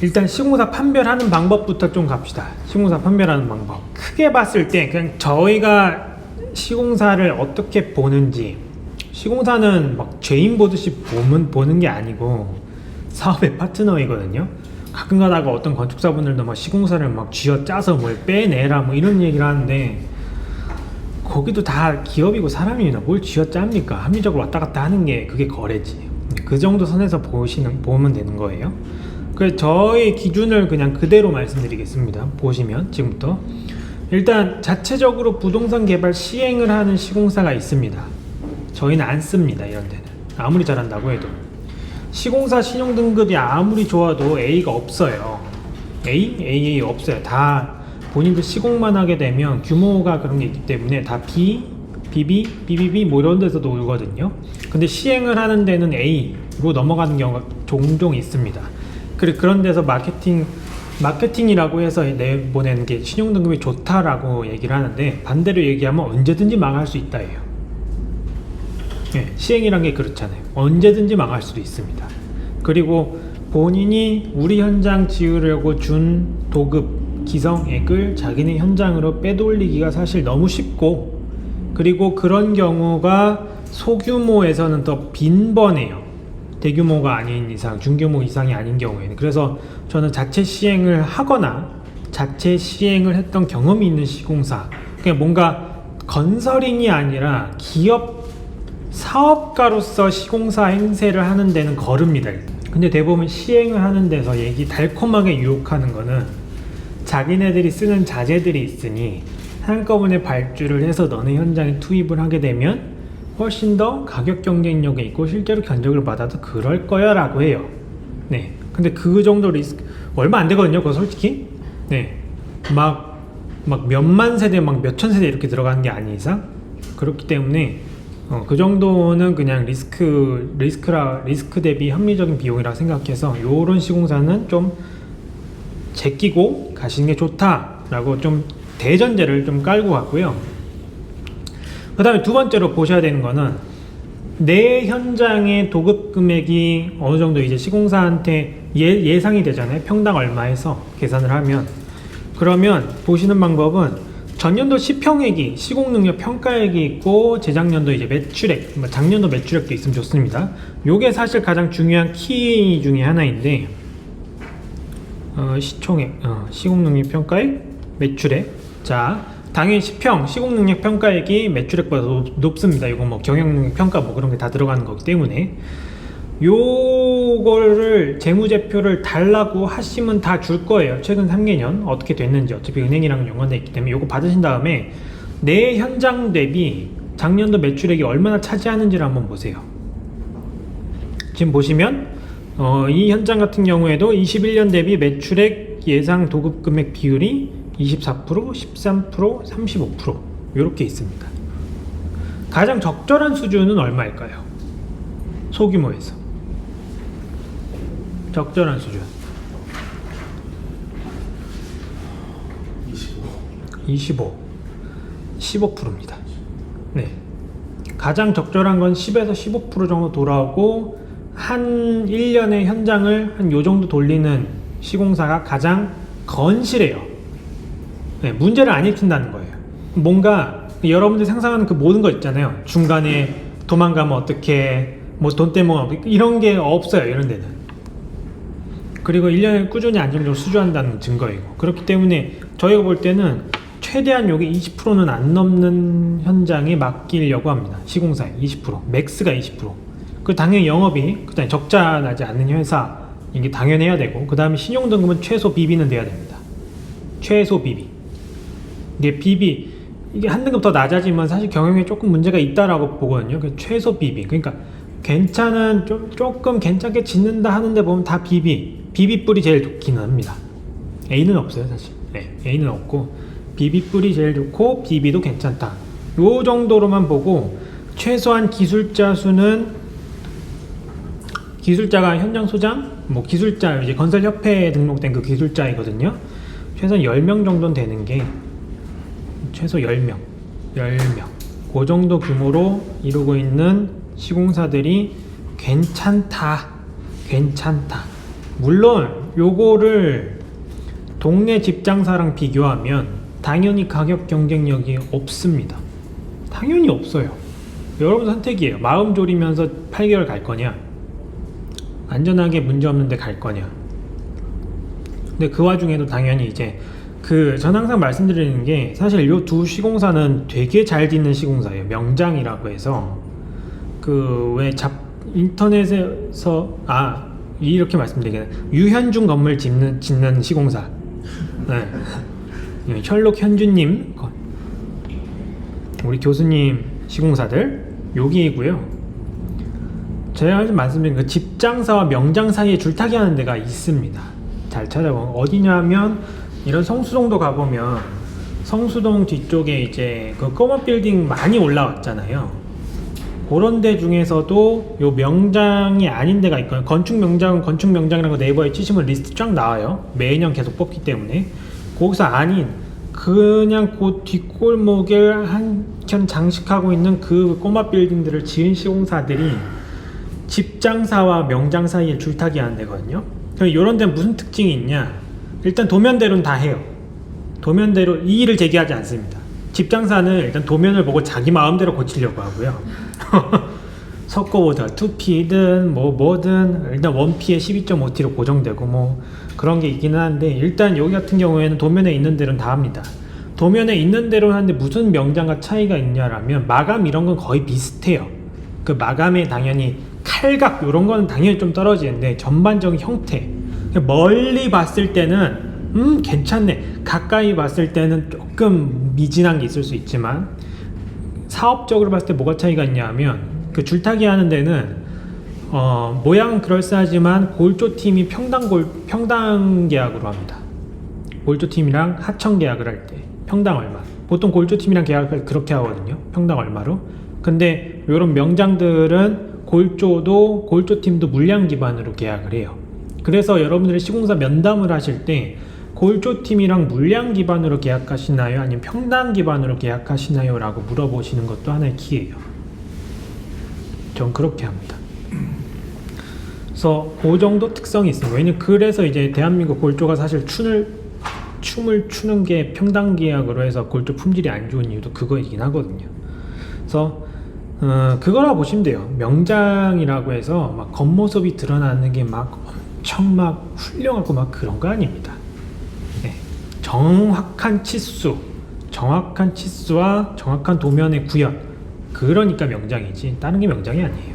일단 시공사 판별하는 방법부터 좀 갑시다. 시공사 판별하는 방법. 크게 봤을 때 그냥 저희가 시공사를 어떻게 보는지, 시공사는 막 죄인 보듯이 보는 게 아니고 사업의 파트너이거든요. 가끔 가다가 어떤 건축사분들도 막 시공사를 막 쥐어짜서 뭘 빼내라 뭐 이런 얘기를 하는데, 거기도 다 기업이고 사람이나 뭘 쥐어짭니까? 합리적으로 왔다 갔다 하는 게 그게 거래지. 그 정도 선에서 보면 되는 거예요. 그래서 저의 기준을 그냥 그대로 말씀드리겠습니다. 보시면 지금부터 일단 자체적으로 부동산 개발 시행을 하는 시공사가 있습니다. 저희는 안 씁니다. 이런 데는 아무리 잘한다고 해도 시공사 신용등급이 아무리 좋아도 A가 없어요. A 없어요. 다 본인들 시공만 하게 되면 규모가 그런 게 있기 때문에 다 B, BB, BBB 뭐 이런 데서도 오거든요. 근데 시행을 하는 데는 A로 넘어가는 경우가 종종 있습니다. 그리고 그런 데서 마케팅이라고 해서 내보내는 게 신용등급이 좋다라고 얘기를 하는데, 반대로 얘기하면 언제든지 망할 수 있다예요. 네, 시행이란 게 그렇잖아요. 언제든지 망할 수도 있습니다. 그리고 본인이 우리 현장 지으려고 준 도급 기성액을 자기네 현장으로 빼돌리기가 사실 너무 쉽고, 그리고 그런 경우가 소규모에서는 더 빈번해요. 대규모가 아닌 이상, 중규모 이상이 아닌 경우에는. 그래서 저는 자체 시행을 하거나 자체 시행을 했던 경험이 있는 시공사, 그냥 뭔가 건설인이 아니라 기업 사업가로서 시공사 행세를 하는 데는 거릅니다. 근데 대부분 시행을 하는 데서 달콤하게 유혹하는 거는 자기네들이 쓰는 자재들이 있으니 한꺼번에 발주를 해서 너네 현장에 투입을 하게 되면 훨씬 더 가격 경쟁력이 있고 실제로 견적을 받아도 그럴 거야 라고 해요. 네. 근데 그 정도 리스크 얼마 안 되거든요. 그거 솔직히. 네. 막 몇만 세대, 막 몇천 세대 이렇게 들어가는 게 아닌 이상. 그렇기 때문에 그 정도는 그냥 리스크 대비 합리적인 비용이라 생각해서 요런 시공사는 좀 제끼고 가시는 게 좋다라고 좀 대전제를 좀 깔고 갔고요. 그 다음에 두 번째로 보셔야 되는 거는 내 현장의 도급 금액이 어느 정도 이제 시공사한테 예상이 되잖아요. 평당 얼마에서 계산을 하면. 그러면 보시는 방법은 전년도 시평액이, 시공능력 평가액이 있고 재작년도 이제 매출액, 작년도 매출액도 있으면 좋습니다. 요게 사실 가장 중요한 키 중에 하나인데, 시총액, 시공능력 평가액, 매출액. 자, 당연히 시공능력 평가액이 매출액보다 높습니다. 이거 뭐 경영능력 평가 뭐 그런 게 다 들어가는 거기 때문에 요거를 재무제표를 달라고 하시면 다 줄 거예요. 최근 3개년 어떻게 됐는지, 어차피 은행이랑 연관되어 있기 때문에 요거 받으신 다음에 내 현장 대비 작년도 매출액이 얼마나 차지하는지를 한번 보세요. 지금 보시면 이 현장 같은 경우에도 21년 대비 매출액 예상 도급 금액 비율이 24%, 13%, 35% 이렇게 있습니다. 가장 적절한 수준은 얼마일까요? 소규모에서 적절한 수준 25, 15%입니다. 네, 가장 적절한 건 10에서 15% 정도 돌아오고, 한 1년의 현장을 한 요 정도 돌리는 시공사가 가장 건실해요. 네, 문제를 안 일으킨다는 거예요. 뭔가 여러분들 상상하는 그 모든 거 있잖아요. 중간에 도망가면 어떻게, 뭐 돈 때문에 이런 게 없어요. 이런 데는. 그리고 1년에 꾸준히 안정적으로 수주한다는 증거이고. 그렇기 때문에 저희가 볼 때는 최대한 요게 20%는 안 넘는 현장에 맡기려고 합니다. 시공사에 20%, 맥스가 20%. 그 당연히 영업이 그다음에 적자 나지 않는 회사, 이게 당연해야 되고, 그 다음에 신용등급은 최소 BB는 돼야 됩니다. 최소 BB. 이게 BB, 이게 한 등급 더 낮아지면 사실 경영에 조금 문제가 있다라고 보거든요. 최소 BB. 그러니까 괜찮은, 조금 괜찮게 짓는다 하는데 보면 다 BB 뿔이 제일 좋기는 합니다. A는 없어요, 사실. 네, A는 없고 BB 뿔이 제일 좋고 BB도 괜찮다. 요 정도로만 보고, 최소한 기술자 수는, 기술자가 현장 소장, 뭐 기술자, 이제 건설협회에 등록된 그 기술자이거든요. 최소 10명 정도는 되는 게, 최소 10명 그 정도 규모로 이루고 있는 시공사들이 괜찮다. 물론 요거를 동네 집장사랑 비교하면 당연히 가격 경쟁력이 없습니다. 당연히 없어요. 여러분 선택이에요. 마음 졸이면서 8개월 갈 거냐, 안전하게 문제 없는데 갈 거냐. 근데 그 와중에도 당연히 이제 전 항상 말씀드리는 게, 사실 요 두 시공사는 되게 잘 짓는 시공사예요. 명장이라고 해서 인터넷에서 이렇게 말씀드리겠네. 유현중 건물 짓는 시공사. 네. 셜록 현주님, 우리 교수님 시공사들 여기이고요. 제가 말씀드린 그 집장사와 명장 사이에 줄타기 하는 데가 있습니다. 잘 찾아보면 어디냐면, 이런 성수동도 가보면 성수동 뒤쪽에 이제 그 꼬마 빌딩 많이 올라왔잖아요. 그런 데 중에서도 요 명장이 아닌 데가 있거든요. 건축 명장이라고 네이버에 치시면 리스트 쫙 나와요. 매년 계속 뽑기 때문에. 거기서 아닌 그냥 그 뒷골목을 한켠 장식하고 있는 그 꼬마 빌딩들을 지은 시공사들이 집장사와 명장 사이에 줄타기 하는 데거든요. 그럼 이런 데는 무슨 특징이 있냐? 일단 도면대로는 다 해요. 도면대로 이의를 제기하지 않습니다. 집장사는 일단 도면을 보고 자기 마음대로 고치려고 하고요. 석고보드 2P든 뭐든 일단 1P에 12.5T로 고정되고 뭐 그런 게 있기는 한데, 일단 여기 같은 경우에는 도면에 있는 대로는 다 합니다. 도면에 있는 대로는 하는데 무슨 명장과 차이가 있냐라면, 마감 이런 건 거의 비슷해요. 그 마감에 당연히 칼각 이런 거는 당연히 좀 떨어지는데, 전반적인 형태, 멀리 봤을 때는 괜찮네, 가까이 봤을 때는 조금 미진한 게 있을 수 있지만, 사업적으로 봤을 때 뭐가 차이가 있냐면, 그 줄타기 하는 데는 모양은 그럴싸하지만 골조팀이 평당 계약으로 합니다. 골조팀이랑 하청 계약을 할 때 평당 얼마, 보통 골조팀이랑 계약을 그렇게 하거든요. 평당 얼마로. 근데 이런 명장들은 골조팀도 물량 기반으로 계약을 해요. 그래서 여러분들이 시공사 면담을 하실 때 골조팀이랑 물량 기반으로 계약하시나요? 아니면 평당 기반으로 계약하시나요? 라고 물어보시는 것도 하나의 키예요. 전 그렇게 합니다. 그래서 그 정도 특성이 있어요. 왜냐면 그래서 이제 대한민국 골조가 사실 춤을 추는 게 평당 계약으로 해서 골조 품질이 안 좋은 이유도 그거이긴 하거든요. 그래서 그거라 보시면 돼요. 명장이라고 해서 막 겉모습이 드러나는 게 막 엄청 막 훌륭하고 막 그런 거 아닙니다. 네. 정확한 치수와 정확한 도면의 구현, 그러니까 명장이지 다른 게 명장이 아니에요.